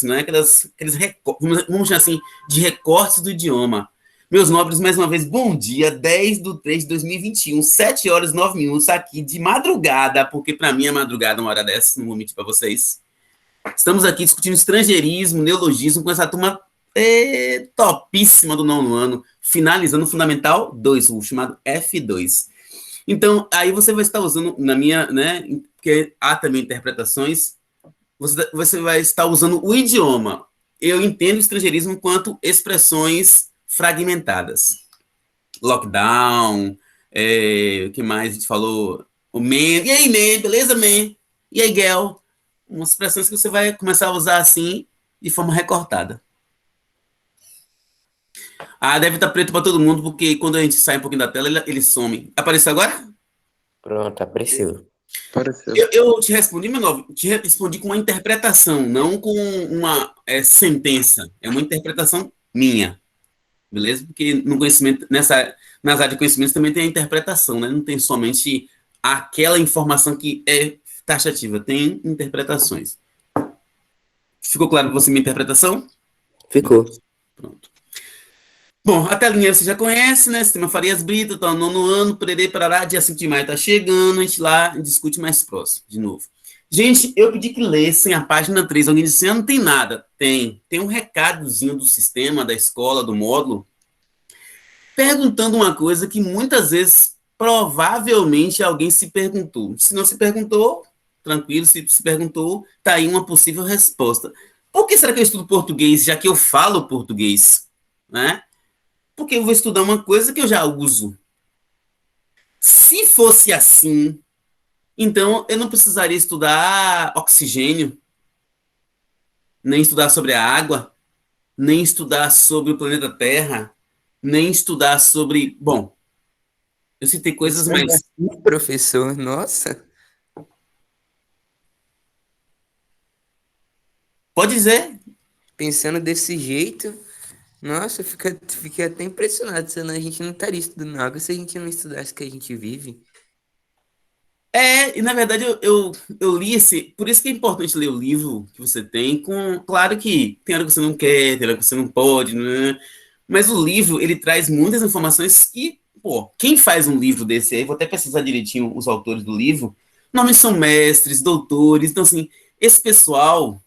recortes, né? Aqueles recortes, vamos chamar assim, de recortes do idioma. Meus nobres, mais uma vez, bom dia, 10/3/2021, 7 horas e 9 minutos aqui de madrugada, porque para mim é madrugada uma hora dessa, não vou mentir para vocês. Estamos aqui discutindo estrangeirismo, neologismo, com essa turma topíssima do nono ano, finalizando o Fundamental 2, o chamado F2. Então, aí você vai estar usando, na minha, né, porque há também interpretações, você vai estar usando o idioma. Eu entendo o estrangeirismo quanto expressões fragmentadas. Lockdown, o que mais a gente falou? O man, e aí, man, beleza, man? E aí, girl? Umas expressões que você vai começar a usar assim, de forma recortada. Ah, deve estar preto para todo mundo, porque quando a gente sai um pouquinho da tela, ele some. Apareceu agora? Pronto, apareceu. Pareceu. Eu te respondi, meu novo, te respondi com uma interpretação, não com uma sentença. É uma interpretação minha, beleza? Porque no conhecimento, nas áreas de conhecimento também tem a interpretação, né? Não tem somente aquela informação que é taxativa, tem interpretações. Ficou claro para você minha interpretação? Ficou. Pronto. Bom, a telinha você já conhece, né? Sistema Farias Brito, tá no nono ano, pererê, parará, dia 5 de maio tá chegando, a gente lá discute mais próximo, de novo. Gente, eu pedi que lessem a página 3. Alguém disse, não tem nada. Tem um recadozinho do sistema, da escola, do módulo, perguntando uma coisa que muitas vezes, provavelmente, alguém se perguntou. Se não se perguntou, tranquilo, se perguntou, tá aí uma possível resposta. Por que será que eu estudo português, já que eu falo português, né? Porque eu vou estudar uma coisa que eu já uso. Se fosse assim, então eu não precisaria estudar oxigênio, nem estudar sobre a água, nem estudar sobre o planeta Terra, nem estudar sobre. Bom, eu citei coisas Pensando mais. assim, professor, nossa, Pode dizer? pensando desse jeito, nossa, fiquei até impressionado, senão a gente não estaria estudando água se a gente não estudasse o que a gente vive. E na verdade eu li esse. Por isso que é importante ler o livro que você tem, com. Claro que tem hora que você não quer, tem hora que você não pode, né? Mas o livro, ele traz muitas informações que, pô, quem faz um livro desse aí, vou até pesquisar direitinho os autores do livro, normalmente são mestres, doutores, então assim, esse pessoal,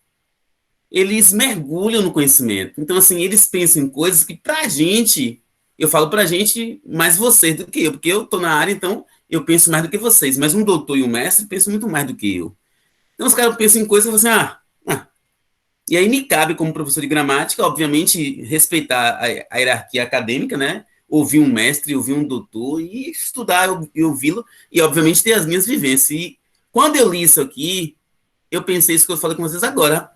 eles mergulham no conhecimento. Então assim, eles pensam em coisas que pra gente, eu falo pra gente mais vocês do que eu, porque eu tô na área, então eu penso mais do que vocês, mas um doutor e um mestre pensam muito mais do que eu. Então os caras pensam em coisas e falam assim, e aí me cabe, como professor de gramática, obviamente, respeitar a hierarquia acadêmica, né? Ouvir um mestre, ouvir um doutor e estudar e ouvi-lo, e obviamente ter as minhas vivências. E quando eu li isso aqui, eu pensei isso que eu falei com vocês agora.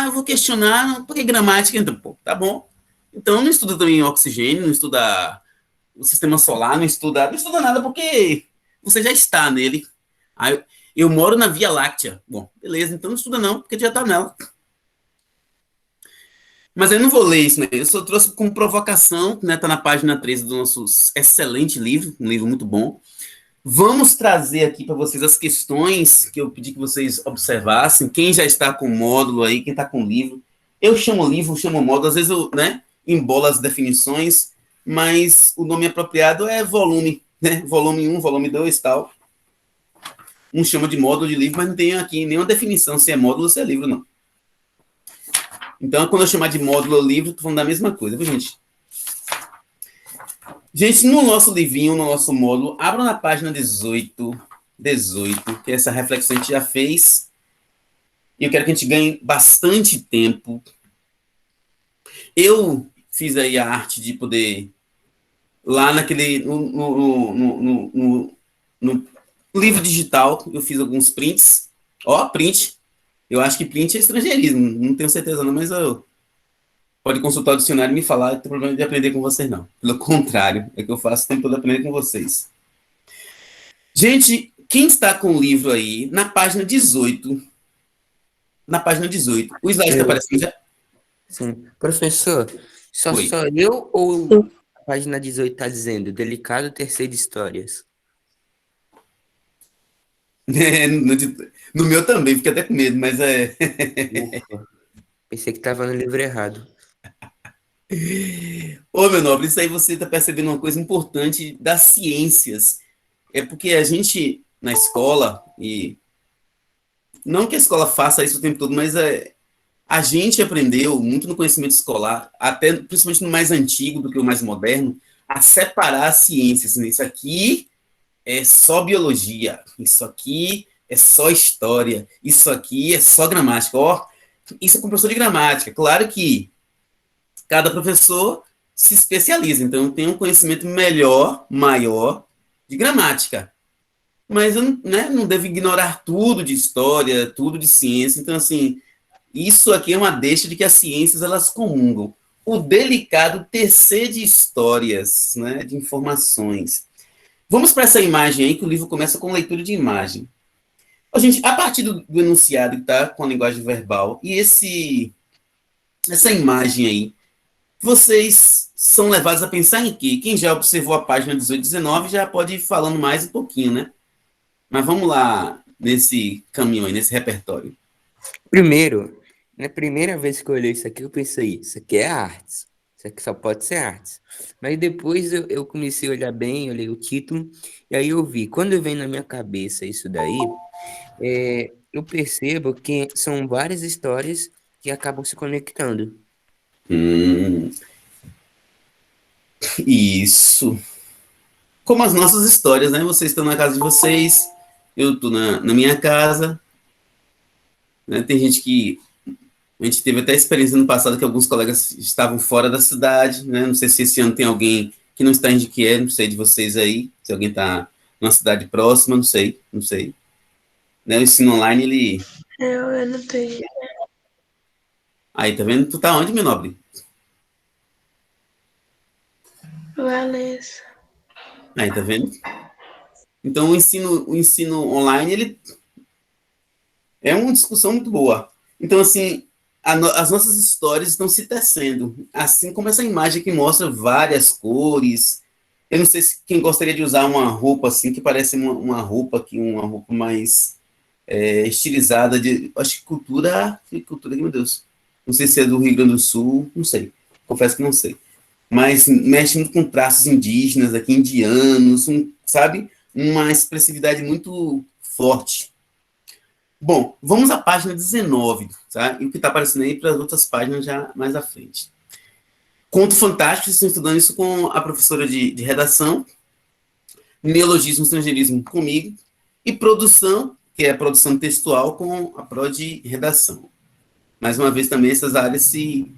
Eu vou questionar, por que gramática? Então, pô, tá bom. Então não estuda também oxigênio, não estuda o sistema solar, não estuda nada porque você já está nele. Aí, eu moro na Via Láctea. Bom, beleza, então não estuda não, porque já está nela. Mas eu não vou ler isso, né? Eu só trouxe como provocação, né? Tá na página 13 do nosso excelente livro, um livro muito bom. Vamos trazer aqui para vocês as questões que eu pedi que vocês observassem. Quem já está com o módulo aí, quem está com o livro. Eu chamo livro, chamo módulo, às vezes eu, né, embolo as definições, mas o nome apropriado é volume, né? Volume 1, volume 2 e tal. Um chama de módulo de livro, mas não tem aqui nenhuma definição se é módulo ou se é livro, não. Então, quando eu chamar de módulo ou livro, estou falando da mesma coisa, viu, gente? Gente, no nosso livrinho, no nosso módulo, abra na página 18, que essa reflexão a gente já fez. E eu quero que a gente ganhe bastante tempo. Eu fiz aí a arte de poder, lá naquele, no livro digital, eu fiz alguns prints. Ó, print. Eu acho que print é estrangeirismo, não tenho certeza não, mas eu pode consultar o dicionário e me falar, não tem problema de aprender com vocês, não. Pelo contrário, é que eu faço o tempo todo aprender com vocês. Gente, quem está com o livro aí, na página 18, o slide está aparecendo já? Sim. Professor, só Oi. sou eu ou a página 18 está dizendo delicado terceiro de histórias? No meu também, fiquei até com medo, mas Ufa. Pensei que tava no livro errado. Ô, meu nobre, isso aí você está percebendo uma coisa importante das ciências. É porque a gente, na escola, e não que a escola faça isso o tempo todo, mas a gente aprendeu muito no conhecimento escolar, até principalmente no mais antigo do que o mais moderno, a separar as ciências. Né? Isso aqui é só biologia, isso aqui é só história, isso aqui é só gramática. Ó, isso é com professor de gramática. Claro que cada professor se especializa, então tem um conhecimento melhor, maior de gramática. Mas eu não devo ignorar tudo de história, tudo de ciência. Então, assim, isso aqui é uma deixa de que as ciências elas comungam. O delicado tecer de histórias, né, de informações. Vamos para essa imagem aí, que o livro começa com leitura de imagem. Ó, gente, a partir do enunciado que está com a linguagem verbal e essa imagem aí, vocês são levados a pensar em quê? Quem já observou a página 18 e 19 já pode ir falando mais um pouquinho, né? Mas vamos lá nesse caminho aí, nesse repertório. Primeiro, na primeira vez que eu olhei isso aqui, eu pensei, isso aqui é artes. Isso aqui só pode ser artes. Mas depois eu comecei a olhar bem, olhei o título, e aí eu vi. Quando vem na minha cabeça isso daí, eu percebo que são várias histórias que acabam se conectando. Hum, isso. Como as nossas histórias, né? Vocês estão na casa de vocês, eu estou na minha casa. Né? Tem gente que. A gente teve até experiência no passado que alguns colegas estavam fora da cidade, né? Não sei se esse ano tem alguém que não está em Jequié, não sei de vocês aí, se alguém está numa cidade próxima, não sei, não sei. Né? O ensino online, ele. Eu não tenho. Aí, tá vendo? Tu tá onde, meu nobre? Valência. Aí, tá vendo? Então, o ensino online, ele é uma discussão muito boa. Então, assim, as nossas histórias estão se tecendo, assim como essa imagem que mostra várias cores. Eu não sei se quem gostaria de usar uma roupa assim, que parece uma roupa aqui, uma roupa mais estilizada de, acho que cultura, meu Deus. Não sei se é do Rio Grande do Sul, não sei. Confesso que não sei. Mas mexe muito com traços indígenas aqui, indianos, sabe? Uma expressividade muito forte. Bom, vamos à página 19, tá? E o que está aparecendo aí para as outras páginas já mais à frente. Conto fantástico, vocês estão estudando isso com a professora de redação, neologismo e estrangeirismo comigo, e produção, que é a produção textual, com a pró de redação. Mais uma vez, também essas áreas se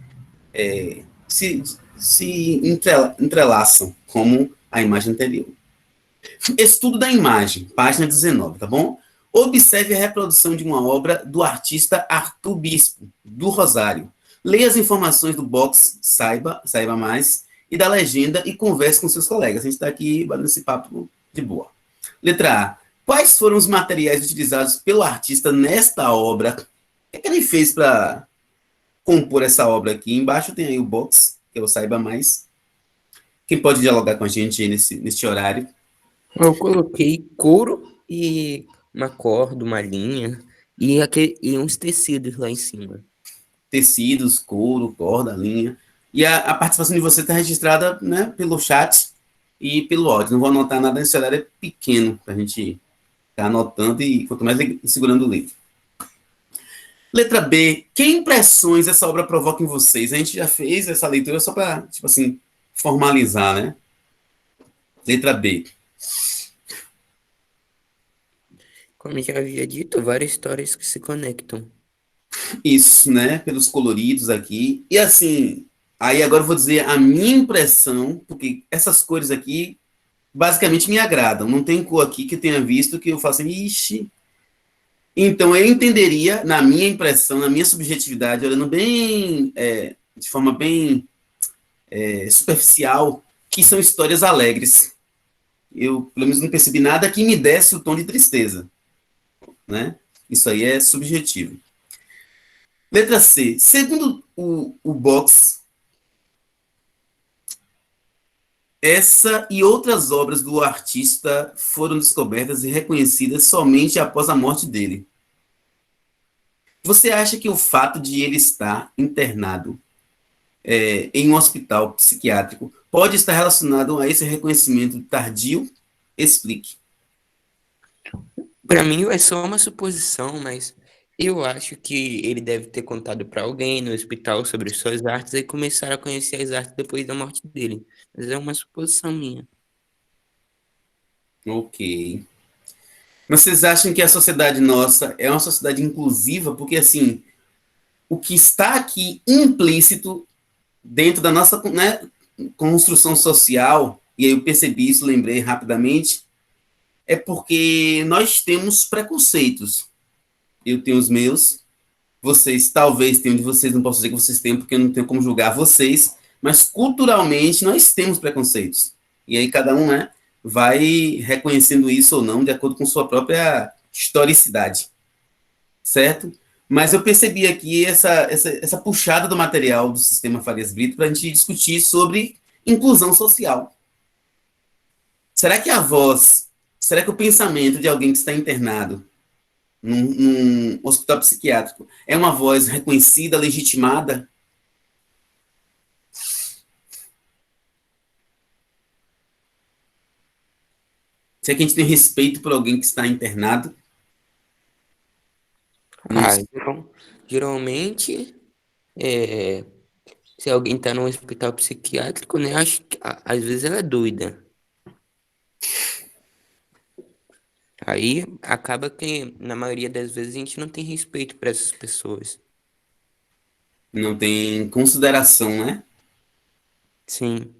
entrelaçam, como a imagem anterior. Estudo da imagem, página 19, tá bom? Observe a reprodução de uma obra do artista Arthur Bispo, do Rosário. Leia as informações do box, saiba mais, e da legenda e converse com seus colegas. A gente está aqui batendo esse papo de boa. Letra A. Quais foram os materiais utilizados pelo artista nesta obra? O que ele fez para compor essa obra aqui? Embaixo tem aí o box, que eu saiba mais. Quem pode dialogar com a gente aí nesse horário? Eu coloquei couro e uma corda, uma linha e uns tecidos lá em cima. Tecidos, couro, corda, linha. E a participação de você está registrada, né, pelo chat e pelo áudio. Não vou anotar nada nesse horário, é pequeno para a gente estar anotando e quanto mais segurando o livro. Letra B. Que impressões essa obra provoca em vocês? A gente já fez essa leitura só para, tipo assim, formalizar, né? Letra B. Como eu já havia dito, várias histórias que se conectam. Isso, né? Pelos coloridos aqui. E assim, aí agora eu vou dizer a minha impressão, porque essas cores aqui basicamente me agradam. Não tem cor aqui que eu tenha visto que eu faça, ixi. Então eu entenderia, na minha impressão, na minha subjetividade, olhando bem, de forma bem superficial, que são histórias alegres. Eu, pelo menos, não percebi nada que me desse o tom de tristeza, né? Isso aí é subjetivo. Letra C. Segundo o Box, essa e outras obras do artista foram descobertas e reconhecidas somente após a morte dele. Você acha que o fato de ele estar internado em um hospital psiquiátrico pode estar relacionado a esse reconhecimento tardio? Explique. Para mim é só uma suposição, mas eu acho que ele deve ter contado para alguém no hospital sobre suas artes e começaram a conhecer as artes depois da morte dele. Mas é uma suposição minha. Ok. Mas vocês acham que a sociedade nossa é uma sociedade inclusiva? Porque, assim, o que está aqui implícito dentro da nossa, né, construção social, e aí eu percebi isso, lembrei rapidamente, é porque nós temos preconceitos. Eu tenho os meus, vocês talvez tenham de vocês, não posso dizer que vocês tenham, porque eu não tenho como julgar vocês, mas culturalmente nós temos preconceitos. E aí cada um, né, vai reconhecendo isso ou não, de acordo com sua própria historicidade, certo? Mas eu percebi aqui essa puxada do material do sistema Farias Brito para a gente discutir sobre inclusão social. Será que a voz, será que o pensamento de alguém que está internado num hospital psiquiátrico é uma voz reconhecida, legitimada? Será que a gente tem respeito por alguém que está internado? Não Ah, sei. geralmente, é, se alguém tá num hospital psiquiátrico, né, acho que às vezes ela é doida. Aí acaba que, na maioria das vezes, a gente não tem respeito por essas pessoas. Não tem consideração, né? Sim.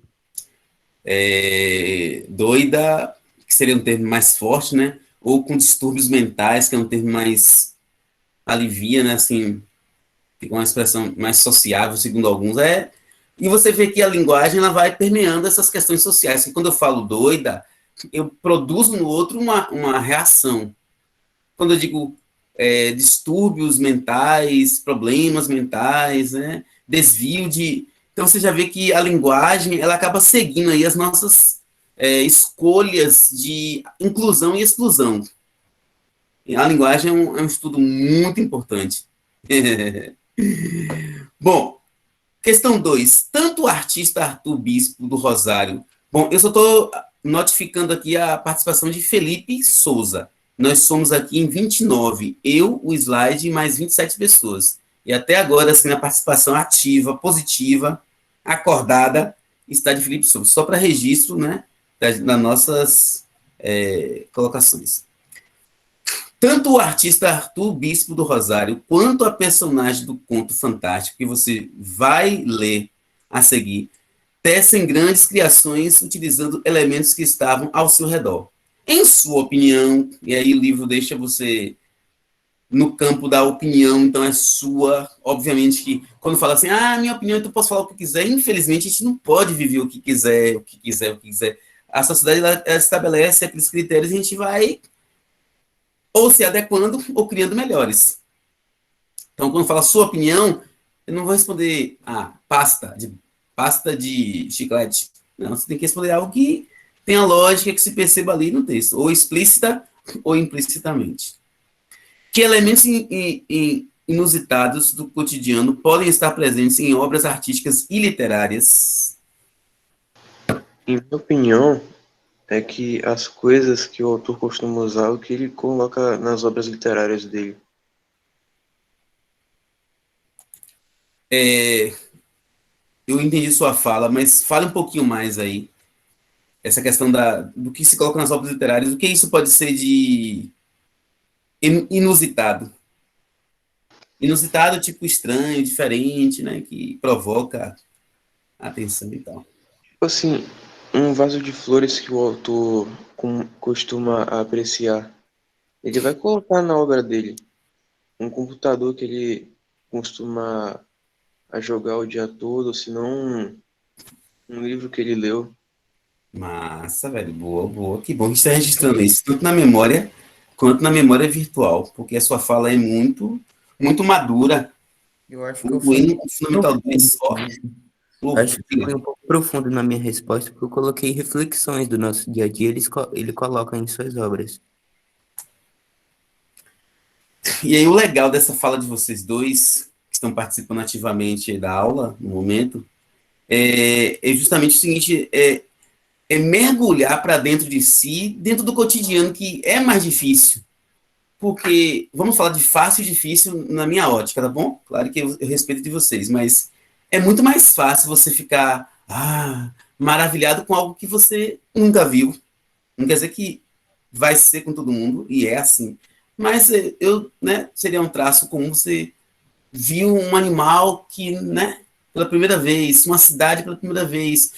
Doida, que seria um termo mais forte, né? Ou com distúrbios mentais, que é um termo mais alivia, né? Assim, fica uma expressão mais sociável, segundo alguns. E você vê que a linguagem ela vai permeando essas questões sociais. Que quando eu falo doida, eu produzo no outro uma reação. Quando eu digo distúrbios mentais, problemas mentais, né? Desvio de. Então você já vê que a linguagem ela acaba seguindo aí as nossas escolhas de inclusão e exclusão. E a linguagem é um estudo muito importante. Bom, questão 2. Tanto o artista Arthur Bispo do Rosário. Bom, eu só estou notificando aqui a participação de Felipe Souza. Nós somos aqui em 29. Eu, o slide, e mais 27 pessoas. E até agora, assim, a participação ativa, positiva, acordada, está de Felipe Souza. Só para registro, né, das nossas colocações. Tanto o artista Arthur Bispo do Rosário, quanto a personagem do conto fantástico que você vai ler a seguir, tecem grandes criações utilizando elementos que estavam ao seu redor. Em sua opinião, e aí o livro deixa você no campo da opinião, então é sua. Obviamente que quando fala assim, minha opinião, então eu posso falar o que quiser. Infelizmente, a gente não pode viver o que quiser, o que quiser, o que quiser. A sociedade ela estabelece aqueles critérios e a gente vai ou se adequando ou criando melhores. Então, quando fala sua opinião, eu não vou responder pasta de chiclete. Não, você tem que responder algo que tenha lógica, que se perceba ali no texto, ou explícita ou implicitamente. Que elementos inusitados do cotidiano podem estar presentes em obras artísticas e literárias? Em minha opinião, é que as coisas que o autor costuma usar, o que ele coloca nas obras literárias dele. Eu entendi sua fala, mas fale um pouquinho mais aí. Essa questão do que se coloca nas obras literárias, o que isso pode ser de inusitado? Inusitado, tipo estranho, diferente, né? Que provoca atenção e tal. Tipo assim, um vaso de flores que o autor costuma apreciar, ele vai colocar na obra dele. Um computador que ele costuma a jogar o dia todo, se não um livro que ele leu. Massa, velho. Boa, boa. Que bom que você está registrando isso, tanto na memória quanto na memória virtual, porque a sua fala é muito, muito madura. Eu acho que eu O fui um Hino pouco Fundamental 2 profundo só. nisso. Acho que eu fui um pouco profundo na minha resposta, porque eu coloquei reflexões do nosso dia a dia, ele coloca em suas obras. E aí o legal dessa fala de vocês dois, que estão participando ativamente da aula, no momento, é justamente o seguinte, é mergulhar para dentro de si, dentro do cotidiano, que é mais difícil. Porque, vamos falar de fácil e difícil na minha ótica, tá bom? Claro que eu respeito de vocês, mas é muito mais fácil você ficar maravilhado com algo que você nunca viu. Não quer dizer que vai ser com todo mundo, e é assim. Mas seria um traço comum você viu um animal que, né, pela primeira vez, uma cidade pela primeira vez.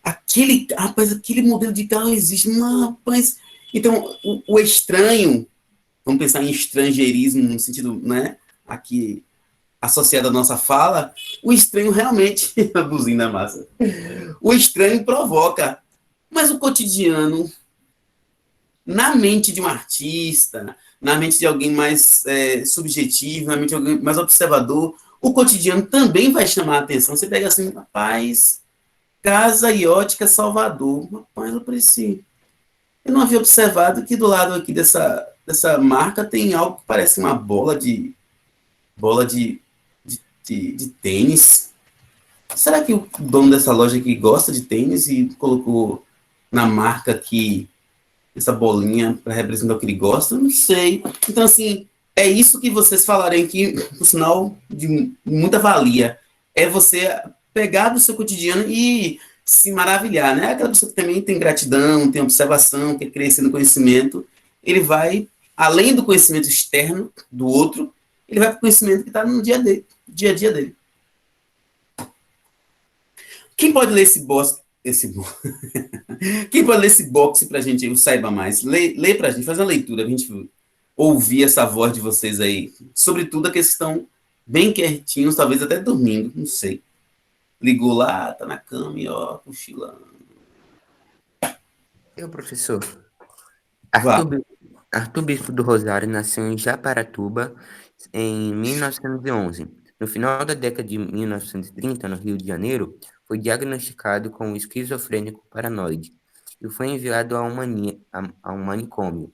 Aquele modelo de carro existe, rapaz. Então, o estranho, vamos pensar em estrangeirismo no sentido, né, aqui associado à nossa fala, o estranho realmente, a buzina massa, o estranho provoca, mas o cotidiano, na mente de um artista, na mente de alguém mais subjetivo, na mente de alguém mais observador, o cotidiano também vai chamar a atenção. Você pega assim, rapaz, Casa Iótica Salvador, rapaz, eu preciso. Eu não havia observado que do lado aqui dessa marca tem algo que parece uma bola de tênis. Será que o dono dessa loja aqui gosta de tênis e colocou na marca aqui essa bolinha para representar o que ele gosta? Eu não sei. Então, assim, é isso que vocês falarem aqui, por sinal, de muita valia. É você pegar do seu cotidiano e se maravilhar, né? Aquela pessoa que também tem gratidão, tem observação, quer crescer no conhecimento, ele vai, além do conhecimento externo do outro, ele vai para o conhecimento que está no dia a dia dele. Quem pode ler Quem pode ler esse box pra gente, o Saiba Mais? Lê pra gente, faz uma leitura, pra gente ouvir essa voz de vocês aí. Sobretudo aqueles que estão bem quietinhos, talvez até dormindo, não sei. Ligou lá, tá na cama e ó, cochilando. Professor, Vá. Arthur Bispo do Rosário nasceu em Japaratuba em 1911. No final da década de 1930, no Rio de Janeiro, foi diagnosticado com esquizofrênico paranoide e foi enviado a um manicômio.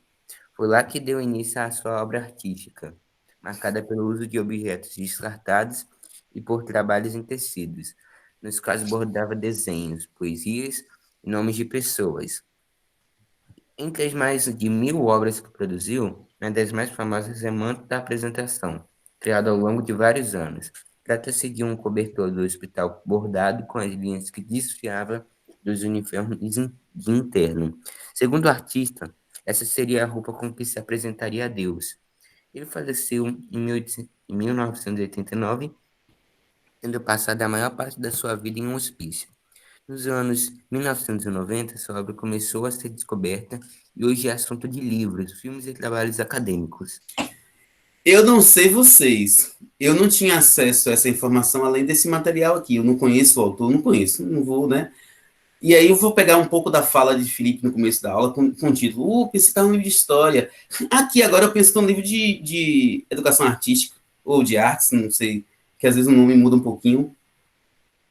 Foi lá que deu início à sua obra artística, marcada pelo uso de objetos descartados e por trabalhos em tecidos, nos quais bordava desenhos, poesias e nomes de pessoas. Entre as mais de 1.000 obras que produziu, uma das mais famosas é Manto da Apresentação, criado ao longo de vários anos. Trata-se de um cobertor do hospital bordado com as linhas que desfiava dos uniformes de interno. Segundo o artista, essa seria a roupa com que se apresentaria a Deus. Ele faleceu em 1989, tendo passado a maior parte da sua vida em um hospício. Nos anos 1990, sua obra começou a ser descoberta e hoje é assunto de livros, filmes e trabalhos acadêmicos. Eu não sei vocês. Eu não tinha acesso a essa informação além desse material aqui. Eu não conheço o autor, não conheço, não vou, né? E aí eu vou pegar um pouco da fala de Felipe no começo da aula com o título, pensei que é um livro de história. Aqui agora eu penso que é um livro de educação artística, ou de artes, não sei, que às vezes o nome muda um pouquinho,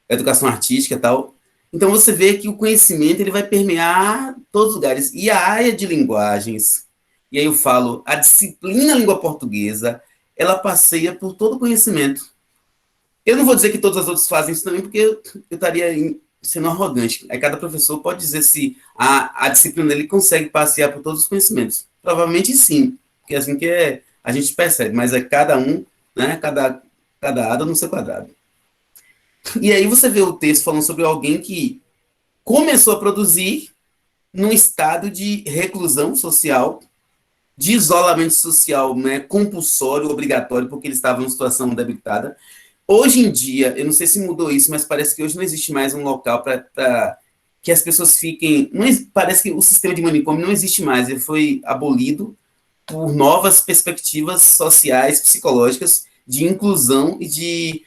educação artística e tal. Então você vê que o conhecimento ele vai permear todos os lugares. E a área de linguagens, e aí eu falo, a disciplina língua portuguesa, ela passeia por todo o conhecimento. Eu não vou dizer que todas as outras fazem isso também, porque eu estaria sendo arrogante. Aí cada professor pode dizer se a disciplina dele consegue passear por todos os conhecimentos. Provavelmente sim, porque é assim que a gente percebe, mas é cada um, né, cada ada no seu quadrado. E aí você vê o texto falando sobre alguém que começou a produzir num estado de reclusão social, de isolamento social, né, compulsório, obrigatório, porque ele estava em situação debilitada. Hoje em dia, eu não sei se mudou isso, mas parece que hoje não existe mais um local para que as pessoas fiquem. Não, parece que o sistema de manicômio não existe mais, ele foi abolido por novas perspectivas sociais, psicológicas, de inclusão e de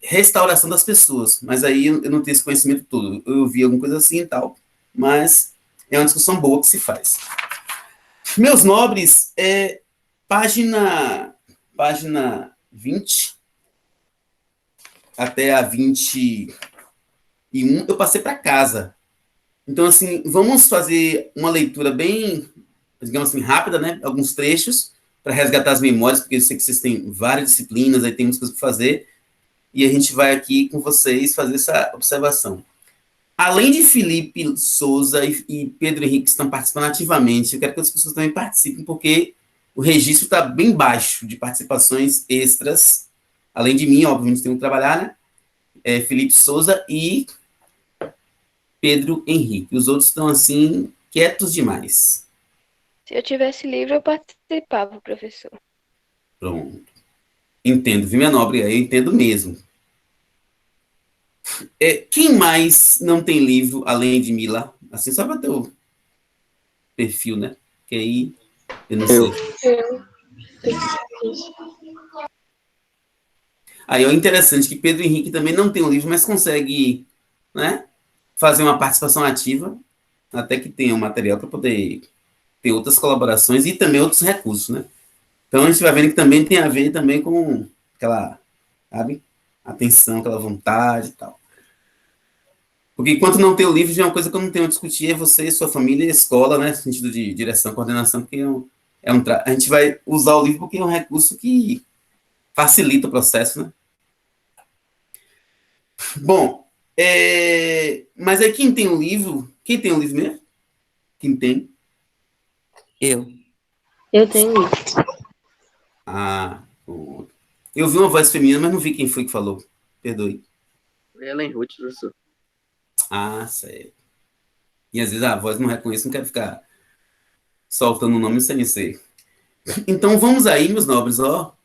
restauração das pessoas. Mas aí eu não tenho esse conhecimento todo. Eu vi alguma coisa assim e tal, mas é uma discussão boa que se faz. Meus nobres, página 20 até a 21, eu passei para casa. Então, assim, vamos fazer uma leitura bem, digamos assim, rápida, né? Alguns trechos, para resgatar as memórias, porque eu sei que vocês têm várias disciplinas, aí tem muitas coisas para fazer, e a gente vai aqui com vocês fazer essa observação. Além de Felipe Souza e Pedro Henrique que estão participando ativamente, eu quero que as pessoas também participem, porque o registro está bem baixo de participações extras. Além de mim, obviamente, tem que trabalhar, né? Felipe Souza e Pedro Henrique. Os outros estão, assim, quietos demais. Se eu tivesse livro, eu participava, professor. Pronto. Entendo, viu, minha nobre? Eu entendo mesmo. Quem mais não tem livro, além de Mila? Assim, só para ter o perfil, né? Que aí, eu não sei. Eu. Aí é interessante que Pedro Henrique também não tem um livro, mas consegue, né, fazer uma participação ativa, até que tenha um material para poder ter outras colaborações e também outros recursos, né? Então a gente vai vendo que também tem a ver também com aquela, sabe, atenção, aquela vontade e tal. Porque enquanto não tem o livro, já é uma coisa que eu não tenho a discutir, é você, sua família e a escola, né, no sentido de direção, coordenação, porque a gente vai usar o livro porque é um recurso que facilita o processo, né? Bom, mas aí quem tem o livro, quem tem o livro mesmo? Quem tem? Eu. Eu tenho livro. Ah, eu vi uma voz feminina, mas não vi quem foi que falou. Perdoe. Foi Ellen Ruth, professor. Ah, sério. E às vezes a voz não reconhece, não quero ficar soltando o nome sem ser. Então vamos aí, meus nobres, ó.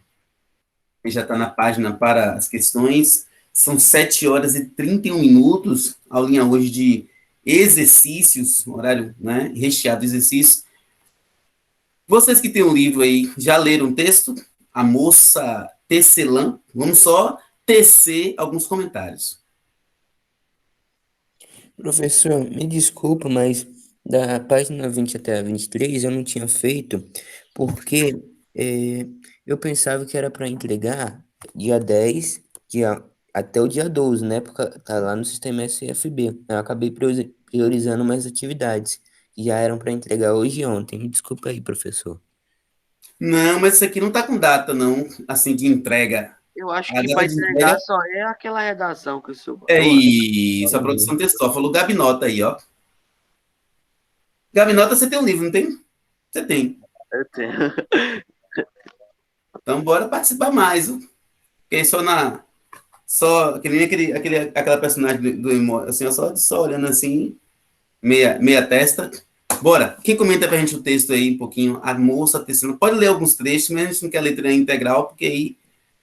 Já está na página para as questões. São 7 horas e 31 minutos. Aulinha hoje de exercícios, horário, né, recheado de exercícios. Vocês que têm um livro aí, já leram o texto? A moça Tecelã? Vamos só tecer alguns comentários. Professor, me desculpa, mas da página 20 até a 23 eu não tinha feito, porque eu pensava que era para entregar dia 10, até o dia 12, né? Porque tá lá no sistema SFB. Eu acabei priorizando mais atividades, que já eram para entregar hoje e ontem. Me desculpa aí, professor. Não, mas isso aqui não está com data, não, assim, de entrega. Eu acho A que data para de entrega entregar só é aquela redação que o senhor é botou. isso, a produção textual. Falou Gabinota aí, ó. Gabinota, você tem um livro, não tem? Você tem. Eu tenho. Então, bora participar mais, viu? Porque só que nem aquela personagem assim, ó, só olhando assim, meia testa. Bora, quem comenta pra gente o texto aí um pouquinho? A moça tecendo. Pode ler alguns trechos, mas a gente não quer leitura integral, porque aí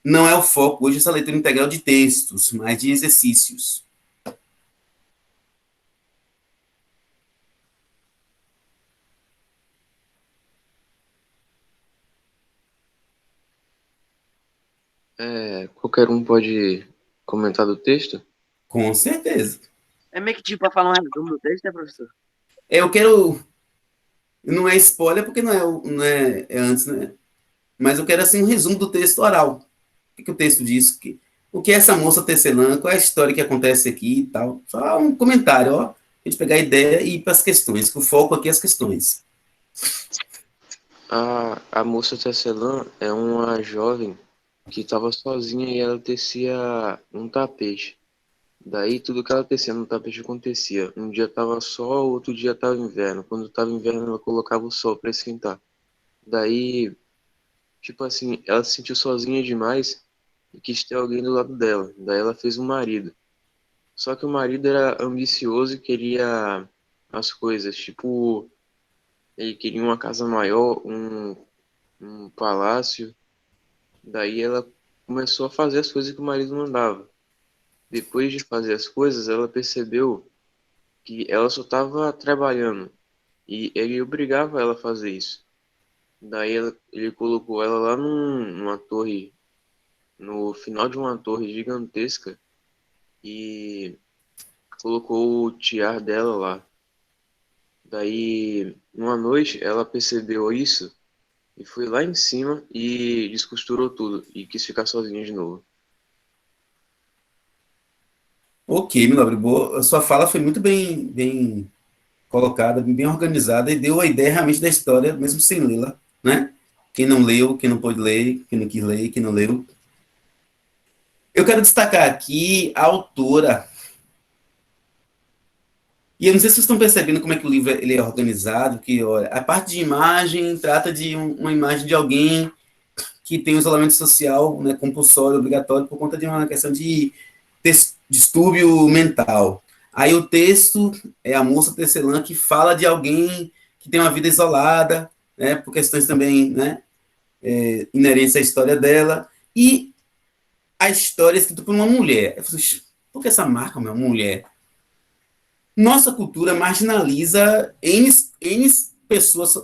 não é o foco hoje essa leitura integral de textos, mas de exercícios. Qualquer um pode comentar do texto? Com certeza. É meio que tipo para falar um resumo do texto, né, professor? Eu quero. Não é spoiler, porque não é antes, né? Mas eu quero assim um resumo do texto oral. O que o texto diz? O que é essa moça tecelã? Qual é a história que acontece aqui e tal? Só um comentário, ó. A gente pegar a ideia e ir para as questões, que o foco aqui é as questões. A moça tecelã é uma jovem que estava sozinha e ela tecia um tapete. Daí tudo que ela tecia no tapete acontecia. Um dia tava sol, outro dia tava inverno. Quando tava inverno, ela colocava o sol para esquentar. Daí, tipo assim, ela se sentiu sozinha demais e quis ter alguém do lado dela. Daí ela fez um marido. Só que o marido era ambicioso e queria as coisas, tipo, ele queria uma casa maior, um palácio. Daí ela começou a fazer as coisas que o marido mandava. Depois de fazer as coisas, ela percebeu que ela só estava trabalhando e ele obrigava ela a fazer isso. Daí ele colocou ela lá numa torre, no final de uma torre gigantesca e colocou o tiar dela lá. Daí, uma noite, ela percebeu isso e foi lá em cima e descosturou tudo e quis ficar sozinha de novo. Ok, meu nobre, boa. A sua fala foi muito bem colocada, bem organizada e deu a ideia realmente da história, mesmo sem lê-la, né? Quem não leu, quem não pôde ler, quem não quis ler, quem não leu. Eu quero destacar aqui a autora. E eu não sei se vocês estão percebendo como é que o livro ele é organizado, que olha, a parte de imagem trata de uma imagem de alguém que tem um isolamento social, né, compulsório, obrigatório, por conta de uma questão de distúrbio mental. Aí o texto é a moça tecelã que fala de alguém que tem uma vida isolada, né, por questões também, né, inerentes à história dela, e a história é escrita por uma mulher. Eu falei, por que essa marca, uma mulher? Nossa cultura marginaliza N pessoas.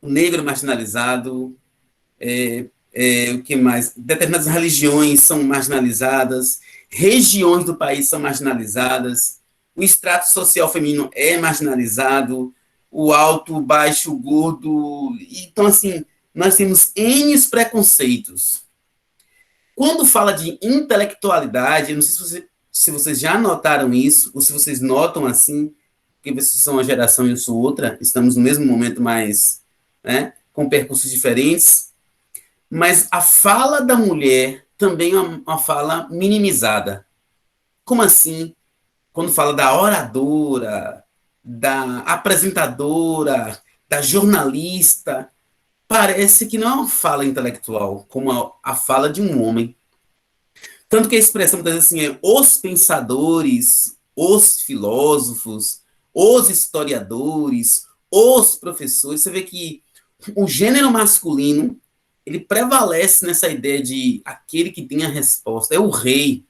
O negro marginalizado, o que mais? Determinadas religiões são marginalizadas, regiões do país são marginalizadas, o extrato social feminino é marginalizado, o alto, o baixo, o gordo. Então, assim, nós temos N preconceitos. Quando fala de intelectualidade, eu não sei se vocês já notaram isso, ou se vocês notam assim, porque vocês são uma geração e eu sou outra, estamos no mesmo momento, mas, né, com percursos diferentes, mas a fala da mulher também é uma fala minimizada. Como assim? Quando fala da oradora, da apresentadora, da jornalista, parece que não é uma fala intelectual, como a fala de um homem. Tanto que a expressão muitas vezes assim é os pensadores, os filósofos, os historiadores, os professores. Você vê que o gênero masculino ele prevalece nessa ideia de aquele que tem a resposta. É o rei,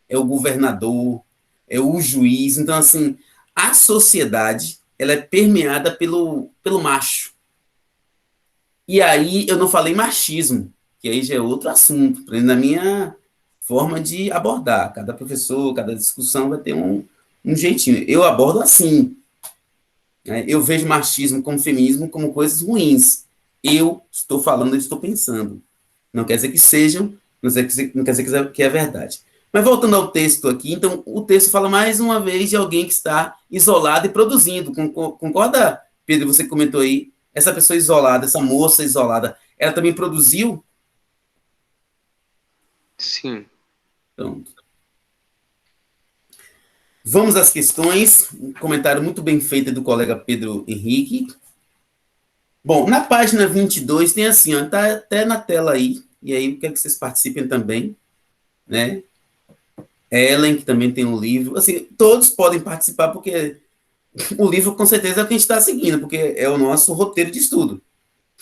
é o governador, é o juiz. Então, assim, a sociedade ela é permeada pelo macho. E aí eu não falei machismo, que aí já é outro assunto, na minha forma de abordar. Cada professor, cada discussão vai ter um jeitinho. Eu abordo assim. Né? Eu vejo machismo como feminismo como coisas ruins. Eu estou falando, eu estou pensando. Não quer dizer que sejam, não quer dizer que é verdade. Mas voltando ao texto aqui, então o texto fala mais uma vez de alguém que está isolado e produzindo. Concorda, Pedro? Você comentou aí, essa pessoa isolada, essa moça isolada, ela também produziu? Sim. Pronto. Vamos às questões. Um comentário muito bem feito do colega Pedro Henrique. Bom, na página 22 tem assim, ó, tá até na tela aí, e aí eu quero que vocês participem também, né? Ellen, que também tem um livro. Assim, todos podem participar, porque o livro, com certeza, é o que a gente está seguindo, porque é o nosso roteiro de estudo.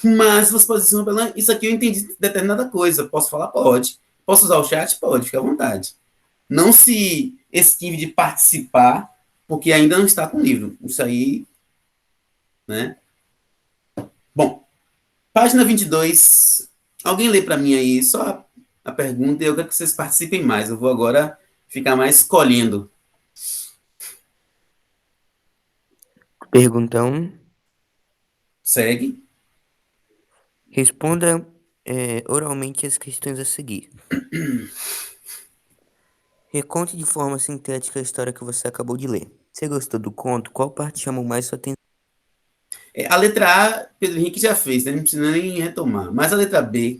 Mas você pode dizer, isso aqui eu entendi determinada coisa. Posso falar? Pode. Posso usar o chat? Pode, fica à vontade. Não se esquive de participar, porque ainda não está com o livro. Isso aí, né? Bom, página 22. Alguém lê para mim aí só a pergunta e eu quero que vocês participem mais. Eu vou agora ficar mais escolhendo. Perguntão. Segue. Responda oralmente as questões a seguir. Reconte de forma sintética a história que você acabou de ler. Você gostou do conto? Qual parte chamou mais sua atenção? A letra A, Pedro Henrique já fez, né? Não precisa nem retomar. Mas a letra B,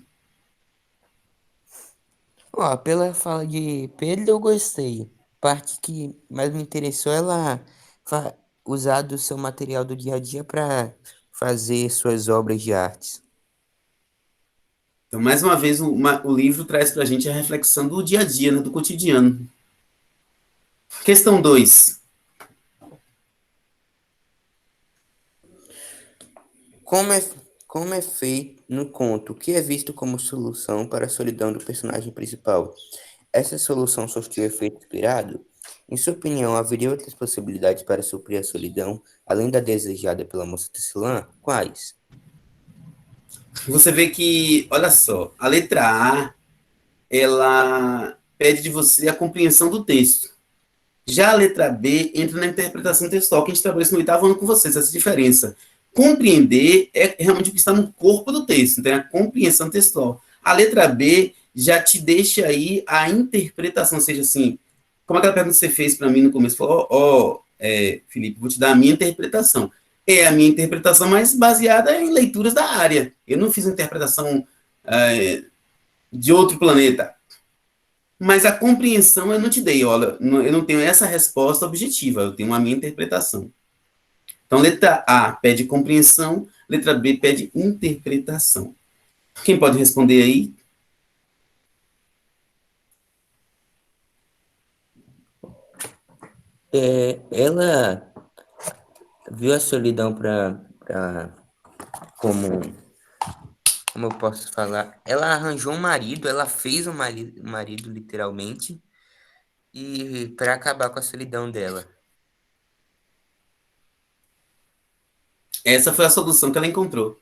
Ó, pela fala de Pedro, eu gostei. Parte que mais me interessou é ela usar do seu material do dia a dia para fazer suas obras de artes. então, mais uma vez, o livro traz para a gente a reflexão do dia a dia, né? Do cotidiano. Questão 2. Como é feito no conto, o que é visto como solução para a solidão do personagem principal? Essa solução surtiu efeito esperado? Em sua opinião, haveria outras possibilidades para suprir a solidão, além da desejada pela moça tecelã? Quais? Você vê que, olha só, a letra A, ela pede de você a compreensão do texto. Já a letra B entra na interpretação textual, que a gente trabalhou isso no 8º ano com vocês, essa diferença. Compreender é realmente o que está no corpo do texto, então é a compreensão textual. A letra B já te deixa aí a interpretação, ou seja, assim, como aquela pergunta que você fez para mim no começo, falou, Felipe, vou te dar a minha interpretação. É a minha interpretação, mas baseada em leituras da área. Eu não fiz uma interpretação de outro planeta. Mas a compreensão eu não te dei, olha, eu não tenho essa resposta objetiva, eu tenho a minha interpretação. Então, letra A pede compreensão, letra B pede interpretação. Quem pode responder aí? Ela viu a solidão como, como eu posso falar? Ela arranjou um marido, ela fez um marido literalmente, e para acabar com a solidão dela. Essa foi a solução que ela encontrou.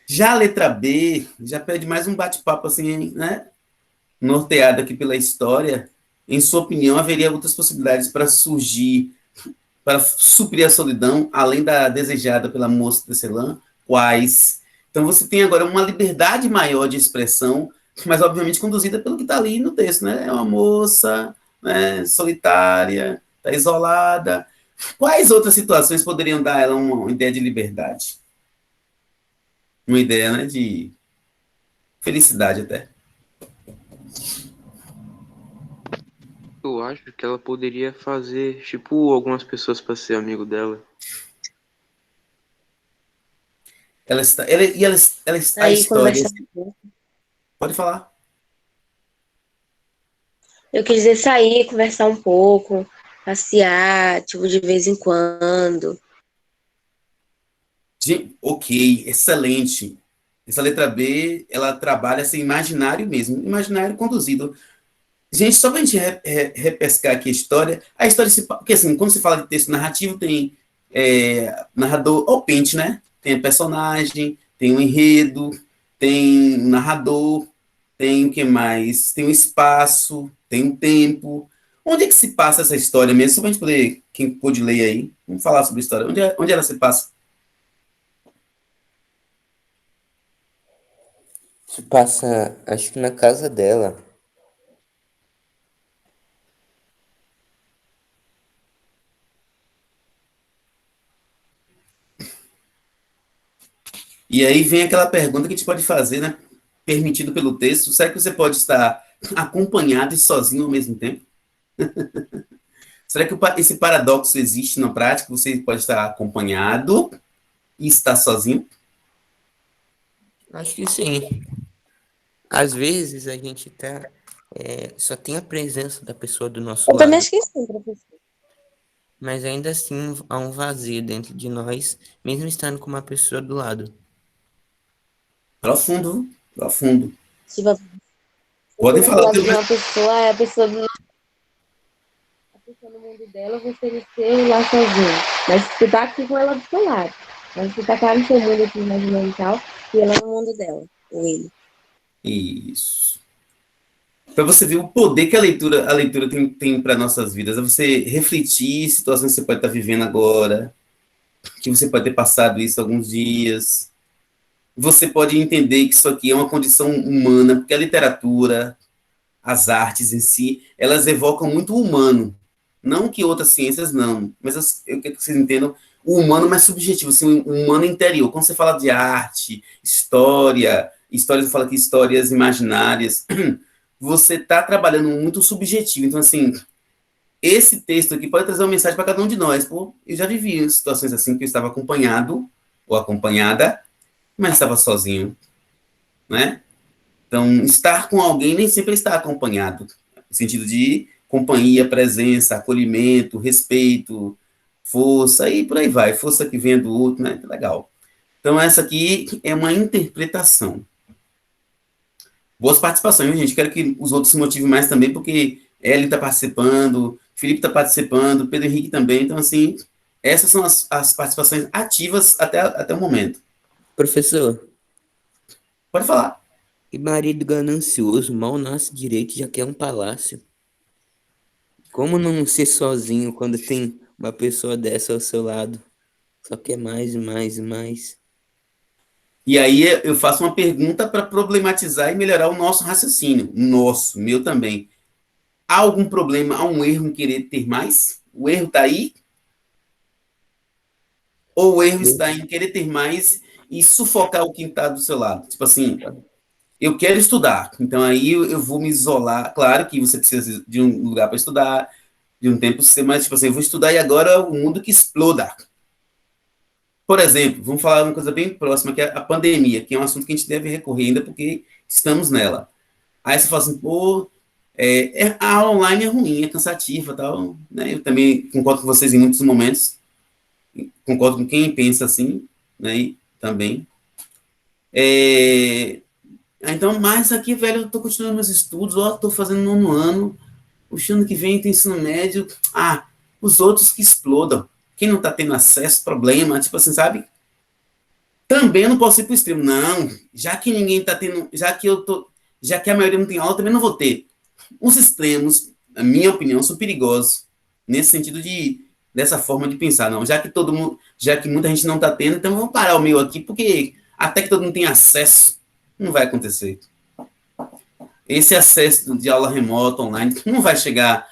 Já a letra B já pede mais um bate-papo assim, né? Norteado aqui pela história. Em sua opinião, haveria outras possibilidades para surgir, para suprir a solidão, além da desejada pela moça de Celan? Quais? Então você tem agora uma liberdade maior de expressão, mas obviamente conduzida pelo que está ali no texto, né? É uma moça, né, solitária, está isolada. Quais outras situações poderiam dar a ela uma ideia de liberdade? Uma ideia, né, de felicidade até. Eu acho que ela poderia fazer, tipo, algumas pessoas para ser amigo dela. Ela está, ela está a Aí história. conversar um pouco. Pode falar. Eu quis dizer sair, conversar um pouco, passear, tipo, de vez em quando. Ok, excelente. Essa letra B, ela trabalha esse imaginário mesmo, imaginário conduzido. Gente, só para a gente repescar aqui a história se, porque assim, quando se fala de texto narrativo, tem narrador ou pente, né? Tem personagem, tem um enredo, tem um narrador, tem o que mais? Tem um espaço, tem um tempo. Onde é que se passa essa história mesmo? Só para a gente poder, quem pôde ler aí, vamos falar sobre a história. Onde ela se passa? Se passa, acho que na casa dela. E aí vem aquela pergunta que a gente pode fazer, né? Permitido pelo texto, será que você pode estar acompanhado e sozinho ao mesmo tempo? Será que esse paradoxo existe na prática? Você pode estar acompanhado e estar sozinho? Acho que sim. Às vezes a gente só tem a presença da pessoa do nosso Eu também lado, acho que sim, professor. mas ainda assim há um vazio dentro de nós, mesmo estando com uma pessoa do lado. Profundo, profundo. Tipo, a Podem pessoa do falar o que lado de mais. uma pessoa é a pessoa no mundo dela, você no seu lá sozinho. Mas você tá aqui com ela do seu lado. Mas você tá cá no seu mundo aqui imaginando e tal, e ela no mundo dela, ou ele. Isso. Para você ver o poder que a leitura tem para nossas vidas, é você refletir situações que você pode estar vivendo agora, que você pode ter passado isso alguns dias. Você pode entender que isso aqui é uma condição humana, porque a literatura, as artes em si, elas evocam muito o humano. Não que outras ciências não, mas eu quero que vocês entendam o humano mais subjetivo, assim, o humano interior. Quando você fala de arte, histórias, eu falo aqui histórias imaginárias, você está trabalhando muito subjetivo. Então, assim, esse texto aqui pode trazer uma mensagem para cada um de nós. Pô, eu já vivi situações assim que eu estava acompanhado ou acompanhada, mas estava sozinho, né? Então, estar com alguém nem sempre está acompanhado, no sentido de companhia, presença, acolhimento, respeito, força, e por aí vai, força que vem do outro, né? Legal. Então, essa aqui é uma interpretação. Boas participações, gente. Quero que os outros se motivem mais também, porque Ellen está participando, Felipe está participando, Pedro Henrique também. Então, assim, essas são as participações ativas até o momento. Professor, Pode falar. e marido ganancioso mal nasce direito e já quer um palácio. Como não ser sozinho quando tem uma pessoa dessa ao seu lado? Só quer mais e mais e mais. E aí eu faço uma pergunta para problematizar e melhorar o nosso raciocínio. Nosso, meu também. Há algum problema, há um erro em querer ter mais? O erro está aí? Ou o erro está em querer ter mais e sufocar o que está do seu lado? Tipo assim, eu quero estudar, então aí eu vou me isolar. Claro que você precisa de um lugar para estudar, de um tempo, mas tipo assim, eu vou estudar e agora o mundo que exploda. Por exemplo, vamos falar uma coisa bem próxima, que é a pandemia, que é um assunto que a gente deve recorrer ainda porque estamos nela. Aí você fala assim, pô, a aula online é ruim, é cansativa, tal, né? Eu também concordo com vocês em muitos momentos, concordo com quem pensa assim, né? E também. Então, mas aqui, velho, eu tô continuando meus estudos, ó, tô fazendo 9º ano, o ano que vem tem ensino médio, os outros que explodam. Quem não tá tendo acesso, problema, tipo assim, sabe? Também eu não posso ir pro extremo. Não, já que ninguém tá tendo, já que a maioria não tem aula, eu também não vou ter. Os extremos, na minha opinião, são perigosos nesse sentido dessa forma de pensar. Não, já que muita gente não está tendo, então eu vou parar o meu aqui, porque até que todo mundo tem acesso, não vai acontecer. Esse acesso de aula remota, online, não vai chegar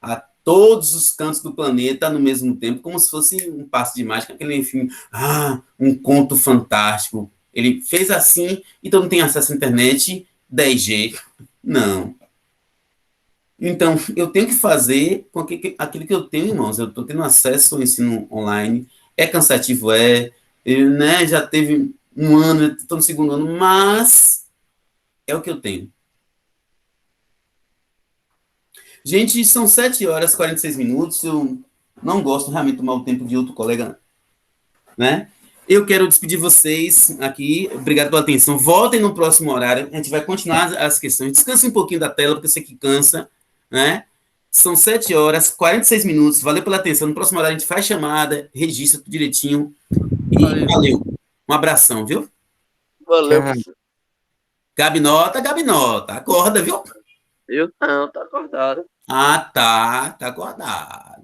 a todos os cantos do planeta no mesmo tempo, como se fosse um passe de mágica, aquele filme, um conto fantástico. Ele fez assim e todo mundo tem acesso à internet 10G. Não. Então, eu tenho que fazer com aquilo que eu tenho, irmãos. Eu estou tendo acesso ao ensino online. É cansativo, né? Já teve um ano, estou no 2º ano, mas é o que eu tenho. Gente, são 7h46. Eu não gosto realmente de tomar o tempo de outro colega, né? Eu quero despedir vocês aqui. Obrigado pela atenção. Voltem no próximo horário. A gente vai continuar as questões. Descanse um pouquinho da tela, porque eu sei que cansa, né? São 7h46. Valeu pela atenção. No próximo horário a gente faz chamada, registra tudo direitinho. E valeu. Um abração, viu? Valeu, Tchau. professor. Gabinota. Acorda, viu? Eu não, tô acordado. Tá acordado.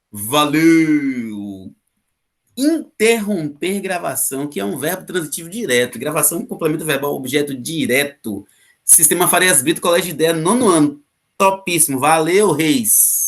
Valeu. Interromper gravação, que é um verbo transitivo direto. Gravação, complemento verbal, objeto direto. Sistema Farias Brito, Colégio de Ideia, 9º ano. Topíssimo. Valeu, Reis.